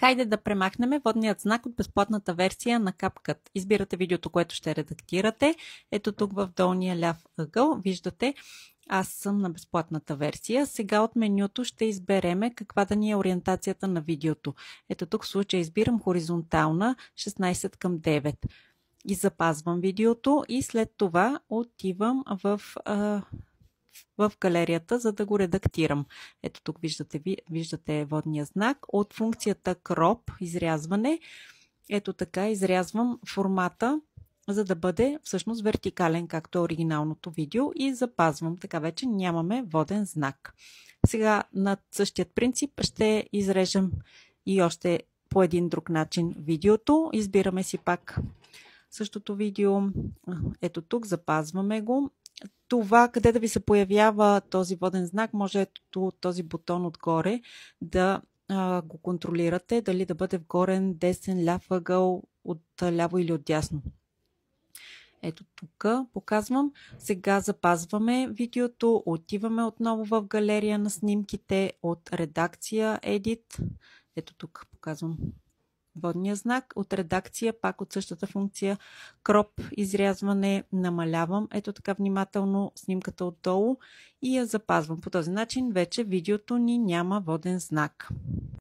Хайде да премахнем водният знак от безплатната версия на CapCut. Избирате видеото, което ще редактирате. Ето тук в долния ляв ъгъл виждате, аз съм на безплатната версия. Сега от менюто ще избереме каква да ни е ориентацията на видеото. Ето тук в случая избирам хоризонтална 16 към 9. И запазвам видеото и след това отивам в галерията, за да го редактирам. Ето тук виждате водния знак. От функцията Crop, изрязване, ето така изрязвам формата, за да бъде всъщност вертикален, както е оригиналното видео, и запазвам. Така вече нямаме воден знак. Сега на същият принцип ще изрежем и още по един друг начин видеото. Избираме си пак същото видео. Ето тук запазваме го. Това, къде да ви се появява този воден знак, може ето този бутон отгоре да го контролирате, дали да бъде в горен, десен, ляв ъгъл, от ляво или от дясно. Ето тук показвам. Сега запазваме видеото, отиваме отново в галерия на снимките, от редакция, Edit. Ето тук показвам водния знак, от редакция, пак от същата функция Crop, изрязване, намалявам ето така внимателно снимката отдолу и я запазвам. По този начин вече видеото ни няма воден знак.